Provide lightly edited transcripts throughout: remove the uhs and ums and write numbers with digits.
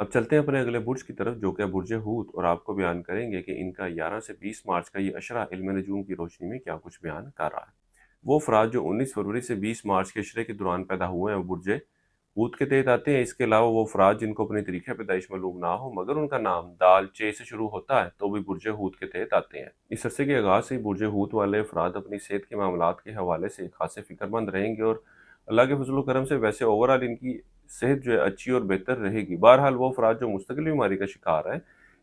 अब चलते हैं अपने अगले बुर्ज की तरफ, जो कि है बुर्ज हूत, और आपको बयान करेंगे कि इनका 11 से 20 मार्च का ये अशरा इल्म नजूम की रोशनी में क्या कुछ बयान कर रहा है। वो अफराद जो 19 फरवरी से 20 मार्च के अशरे के दौरान पैदा हुए हैं वो बुर्ज हूत के तहत आते हैं। इसके अलावा वो अफराद जिनको अपनी तरीक़े पैदाइश मालूम ना हो मगर उनका नाम दाल चे से शुरू होता है तो भी बुर्ज हूत के तहत आते हैं। इस अरसे के आगाज़ से ही बुर्ज हूत वाले अफराद अपनी सेहत के मामलात के हवाले से खासे फिक्रमंद रहेंगे, और अल्लाह के फजल करम से वैसे ओवरऑल इनकी सेहत जो है अच्छी और बेहतर रहेगी। बहरहाल वो अफराद जो मुस्तकिल बीमारी का शिकार हैं,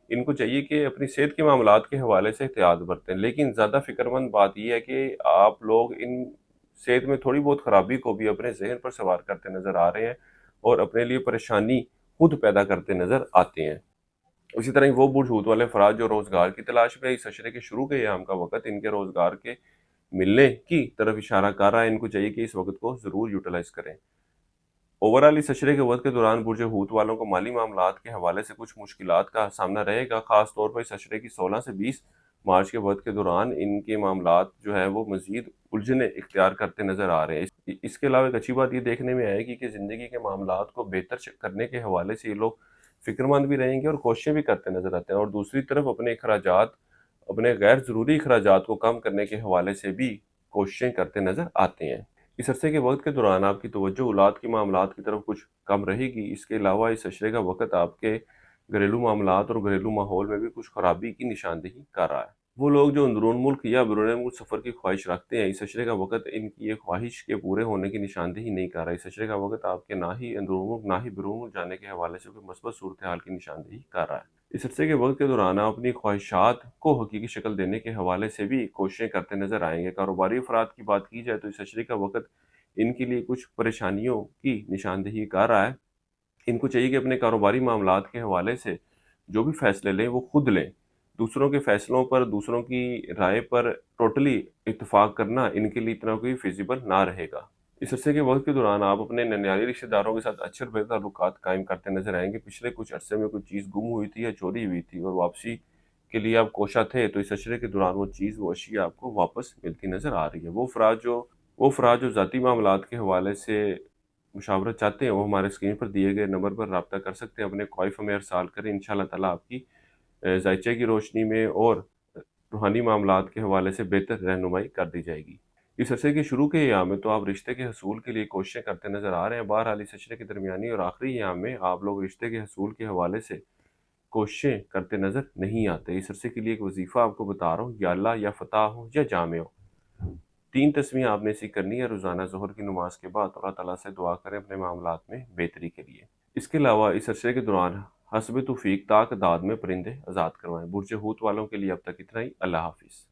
इनको चाहिए कि अपनी सेहत के मामलात के हवाले से एहतियात बरतें। लेकिन ज़्यादा फ़िक्रमंद बात ये है कि आप लोग इन सेहत में थोड़ी बहुत ख़राबी को भी अपने ज़हन पर सवार करते नज़र आ रहे हैं और अपने लिए परेशानी खुद पैदा करते नज़र आते हैं। उसी तरह वो बुर्ज हूत वाले अफराद जो रोज़गार की तलाश में इस अशरे के शुरू के अय्याम का वक़्त इनके रोज़गार के मिलने की तरफ इशारा कर रहा है। इनको चाहिए कि इस वक़्त को ज़रूर यूटिलाइज़ करें। ओवरऑल इस अशरे के वक़्त के दौरान बुर्ज हूत वालों को माली मामलात के हवाले से कुछ मुश्किलात का सामना रहेगा। ख़ास तौर पर इस अशरे की 16 से 20 मार्च के वक़्त के दौरान इनके मामलात जो है वो मज़ीद उलझने इख्तियार करते नज़र आ रहे हैं। इसके अलावा एक अच्छी बात ये देखने में आएगी कि ज़िंदगी के मामलात को बेहतर करने के हवाले से ये लोग फ़िक्रमंद भी रहेंगे और कोशिशें भी करते नज़र आते हैं, और दूसरी तरफ अपने गैर ज़रूरी अखराजात को कम करने के हवाले से भी कोशिशें करते नज़र आते हैं। इस अरसे के वक़्त के दौरान आपकी तवज्जो औलाद के मामलात की तरफ कुछ कम रहेगी। इसके अलावा इस अशरे का वक़्त आपके घरेलू मामलात और घरेलू माहौल में भी कुछ खराबी की निशानदेही कर रहा है। वो लोग जो अंदरून मुल्क या बैरून मुल्क सफ़र की ख्वाहिश रखते हैं, इस अशरे का वक़्त इनकी ये ख्वाहिश के पूरे होने की निशानदेही नहीं कर रहा है। इस अशरे का वक़्त आपके ना ही अंदरून मुल्क ना ही बैरून मुल्क जाने के हवाले से कोई मस्बत सूरत-ए-हाल की निशानदेही कर रहा है। इस अरसे के वक़्त के दौरान आप अपनी ख्वाहिशात को हकीकी शक्ल देने के हवाले से भी कोशिशें करते नज़र आएँगे। कारोबारी अफ़राद की बात की जाए तो इस अशरे का वक़्त इनके लिए कुछ परेशानियों की निशानदेही कर रहा है। इनको चाहिए कि अपने कारोबारी मामलात के हवाले से जो भी फ़ैसले लें वो खुद लें। दूसरों के फ़ैसलों पर, दूसरों की राय पर टोटली इत्तेफ़ाक करना इनके लिए इतना कोई फ़ीज़िबल ना रहेगा। इस अरसे के वक़्त के दौरान आप अपने ननिहाली रिश्तेदारों के साथ अच्छे और बेहतर ताल्लुकात कायम करते नज़र आएँगे। पिछले कुछ अरसे में कोई चीज़ गुम हुई थी या चोरी हुई थी और वापसी के लिए आप कोशा थे, तो इस अशरे के दौरान वो चीज़, वो अशिया आपको वापस मिलती नज़र आ रही है। वो अफ़राद जो ज़ाती मामलात के हवाले से मुशावरत चाहते हैं, वो हमारे स्क्रीन पर दिए गए नंबर पर राब्ता कर सकते हैं। अपने ख्वाहिश हमें अरसाल करें, इंशाअल्लाह ताला आपकी ज़ायचे की रोशनी में और रूहानी मामलात के हवाले से बेहतर रहनुमाई कर दी जाएगी। इस अरसे के शुरू के अय्याम में तो आप रिश्ते के हसूल के लिए कोशिशें करते नज़र आ रहे हैं। बहरहाल इस अशरे के दरमियानी और आखिरी अय्याम में आप लोग रिश्ते के हसूल के हवाले से कोशिशें करते नज़र नहीं आते। इस अरसे के लिए एक वज़ीफ़ा आपको बता रहा हूँ, या अल्लाह या फ़ताह हो या जामे हो। 3 तस्वीरें आपने ऐसी करनी है रोज़ाना ज़ोहर की नमाज़ के बाद, अल्लाह ताला से दुआ करें अपने मामलात में बेहतरी के लिए। इसके अलावा इस अरसे के दौरान हस्ब तौफ़ीक ताक दाद में परिंदे आज़ाद करवाएँ। बुर्ज हूत वालों के लिए अब तक इतना ही। अल्लाह हाफ़िज़।